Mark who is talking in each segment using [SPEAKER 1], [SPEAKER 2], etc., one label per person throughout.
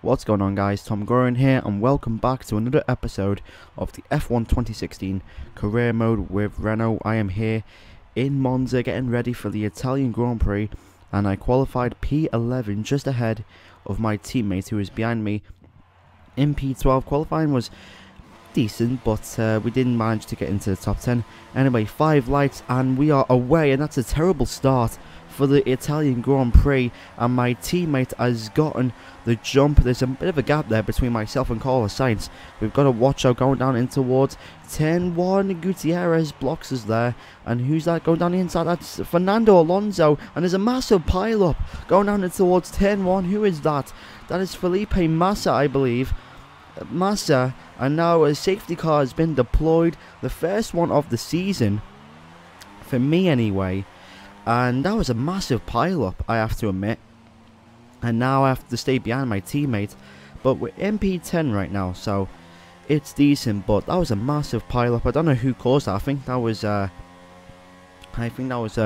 [SPEAKER 1] What's going on, guys? TomGorian here, and welcome back to another episode of the F1 2016 career mode with Renault. I am here in Monza getting ready for the Italian Grand Prix, and I qualified P11 just ahead of my teammate who is behind me in P12. Qualifying was decent, but we didn't manage to get into the top 10. Anyway, 5 lights and we are away, and that's a terrible start for the Italian Grand Prix, and my teammate has gotten the jump. There's a bit of a gap there between myself and Carlos Sainz. We've got to watch out going down in towards turn 1. Gutierrez blocks us there, and who's that going down the inside? That's Fernando Alonso, and there's a massive pile up going down in towards turn 1. Who is that? That is Felipe Massa, I believe. Massa, and now a safety car has been deployed, the first one of the season for me anyway. And that was a massive pile up, I have to admit. And now I have to stay behind my teammate. But we're MP10 right now, so it's decent. But that was a massive pile up. I don't know who caused that. I think that was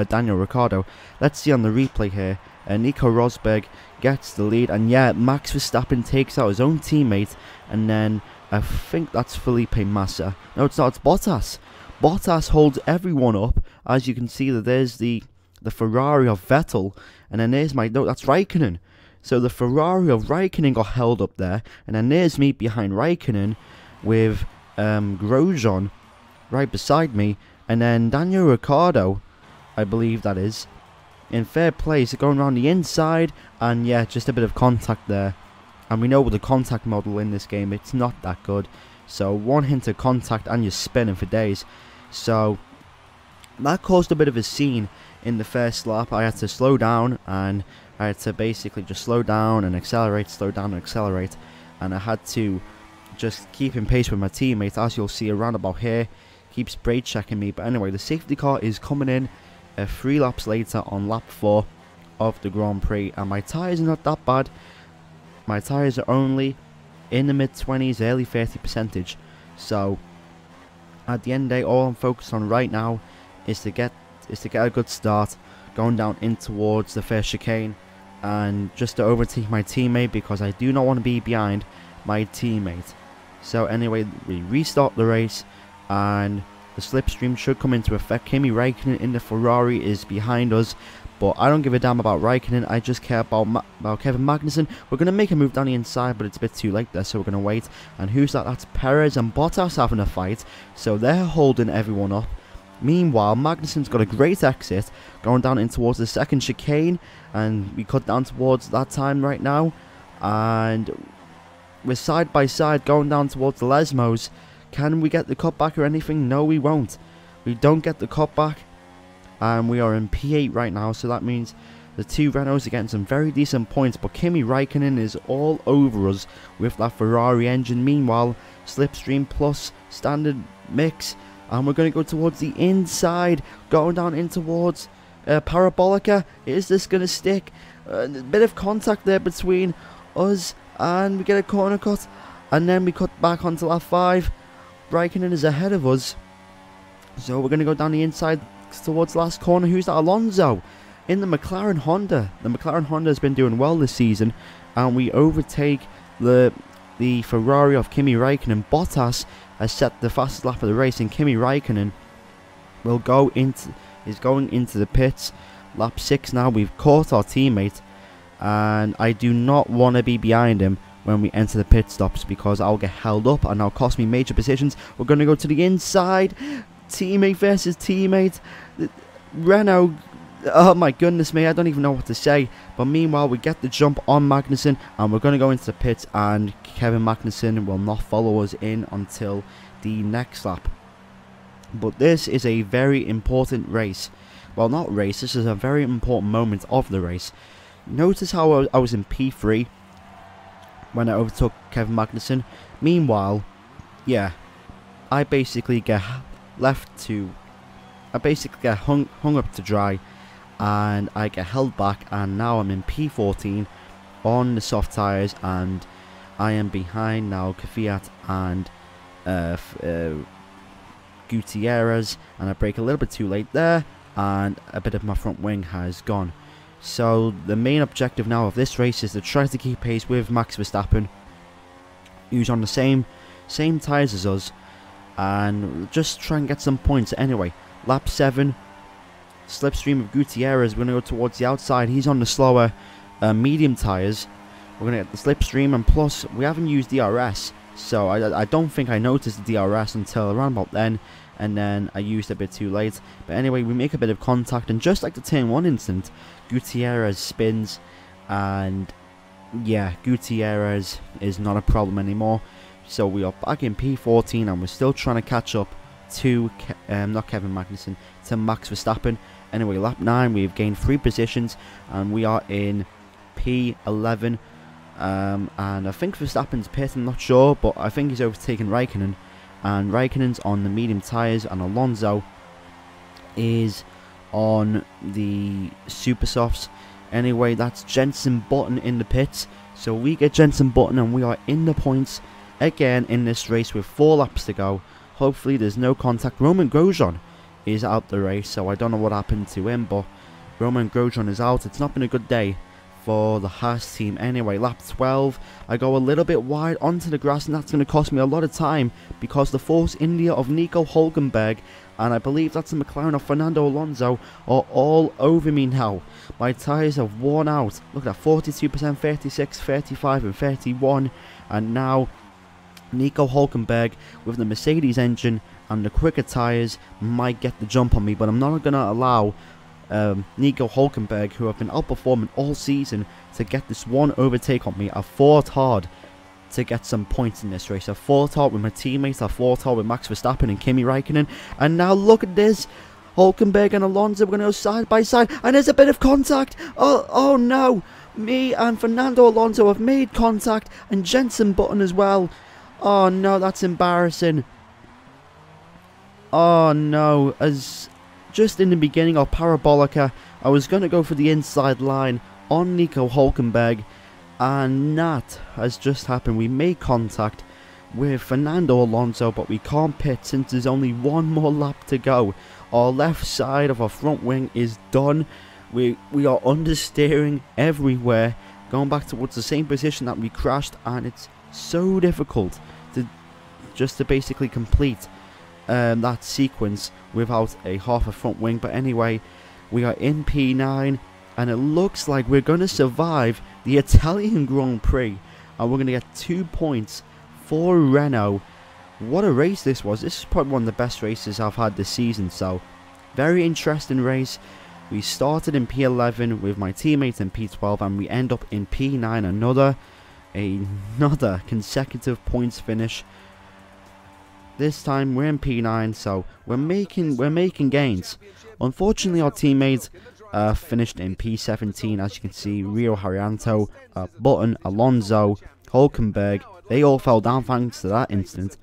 [SPEAKER 1] Daniel Ricciardo. Let's see on the replay here. Nico Rosberg gets the lead, and yeah, Max Verstappen takes out his own teammate, and then I think that's Felipe Massa. No, it's not. It's Bottas. Bottas holds everyone up. As you can see, that there's the Ferrari of Vettel, and then there's that's Raikkonen. So the Ferrari of Raikkonen got held up there, and then there's me behind Raikkonen with Grosjean right beside me, and then Daniel Ricciardo, I believe that is, in third place, going around the inside, and yeah, just a bit of contact there. And we know with the contact model in this game, it's not that good. So one hint of contact and you're spinning for days. So that caused a bit of a scene in the first lap. I had to slow down, and I had to basically just slow down and accelerate, slow down and accelerate, and I had to just keep in pace with my teammate. As you'll see around about here, keeps brake checking me. But anyway, the safety car is coming in 3 laps later on lap 4 of the Grand Prix, and my tyres are not that bad. My tyres are only in the mid-20s, early 30%. So at the end of the day, all I'm focused on right now is to get a good start going down in towards the first chicane, and just to overtake my teammate, because I do not want to be behind my teammate. So anyway, we restart the race, and the slipstream should come into effect. Kimi Raikkonen in the Ferrari is behind us, but I don't give a damn about Raikkonen. I just care about Kevin Magnussen. We're going to make a move down the inside, but it's a bit too late there, so we're going to wait. And who's that? That's Perez and Bottas having a fight, so they're holding everyone up. Meanwhile, Magnussen's got a great exit going down in towards the second chicane, and we cut down towards that time right now, and we're side by side going down towards the Lesmos. Can we get the cut back or anything? No, we won't. We don't get the cut back, and we are in P8 right now, so that means the 2 Renaults are getting some very decent points, but Kimi Raikkonen is all over us with that Ferrari engine. Meanwhile, slipstream plus standard mix, and we're going to go towards the inside, going down in towards Parabolica. Is this going to stick? A bit of contact there between us, and we get a corner cut, and then we cut back onto lap 5. Raikkonen is ahead of us, so we're going to go down the inside towards the last corner. Who's that? Alonso in the McLaren Honda. The McLaren Honda has been doing well this season, and we overtake the Ferrari of Kimi Raikkonen. Bottas has set the fastest lap of the race, and Kimi Raikkonen is going into the pits. Lap 6 now. We've caught our teammate, and I do not want to be behind him when we enter the pit stops, because I'll get held up and that'll cost me major positions. We're going to go to the inside. Teammate versus teammate. Renault, oh my goodness me, I don't even know what to say. But meanwhile, we get the jump on Magnussen, and we're going to go into the pits, and Kevin Magnussen will not follow us in until the next lap. But this is a very important race. Well, not race, this is a very important moment of the race. Notice how I was in P3 when I overtook Kevin Magnussen. Meanwhile, yeah, I basically get hung up to dry, and I get held back, and now I'm in P14 on the soft tyres, and I am behind now Kvyat and Gutierrez, and I brake a little bit too late there, and a bit of my front wing has gone. So the main objective now of this race is to try to keep pace with Max Verstappen, who's on the same tyres as us, and just try and get some points. Anyway, lap 7, slipstream of Gutierrez. We're going to go towards the outside. He's on the slower medium tyres. We're going to get the slipstream, and plus we haven't used DRS, so I don't think I noticed the DRS until around about then, and then I used it a bit too late. But anyway, we make a bit of contact, and just like the turn 1 incident, Gutierrez spins, and yeah, Gutierrez is not a problem anymore. So we are back in P14, and we're still trying to catch up to not Kevin Magnussen, to Max Verstappen. Anyway, lap 9, we've gained 3 positions, and we are in P11. And I think Verstappen's pit, I'm not sure, but I think he's overtaken Raikkonen, and Raikkonen's on the medium tyres, and Alonso is on the super softs. Anyway, that's Jenson Button in the pits, so we get Jenson Button, and we are in the points again in this race with 4 laps to go. Hopefully there's no contact. Roman Grosjean is out the race, so I don't know what happened to him, but Roman Grosjean is out. It's not been a good day for the Haas team. Anyway, lap 12, I go a little bit wide onto the grass, and that's going to cost me a lot of time because the Force India of Nico Hülkenberg, and I believe that's the McLaren of Fernando Alonso, are all over me now. My tyres have worn out. Look at that, 42%, 36, 35 and 31, and now Nico Hülkenberg with the Mercedes engine and the quicker tyres might get the jump on me, but I'm not going to allow Nico Hülkenberg, who have been outperforming all season, to get this one overtake on me. I fought hard to get some points in this race. I fought hard with my teammates, I fought hard with Max Verstappen and Kimi Raikkonen, and now look at this. Hülkenberg and Alonso are going to go side by side, and there's a bit of contact. Oh no, me and Fernando Alonso have made contact, and Jenson Button as well. Oh no, that's embarrassing. Oh no, as just in the beginning of Parabolica, I was going to go for the inside line on Nico Hülkenberg, and that has just happened. We made contact with Fernando Alonso, but we can't pit since there's only 1 more lap to go. Our left side of our front wing is done. We are understeering everywhere, going back towards the same position that we crashed, and it's so difficult to basically complete that sequence without a half a front wing. But anyway, we are in P9, and it looks like we're going to survive the Italian Grand Prix, and we're going to get 2 points for Renault. What a race this was. This is probably one of the best races I've had this season, so very interesting race. We started in P11 with my teammates in P12, and we end up in P9. Another consecutive points finish. This time we're in P9, so we're making gains. Unfortunately, our teammates finished in P17. As you can see, Rio Haryanto, Button, Alonso, Hülkenberg, they all fell down thanks to that incident.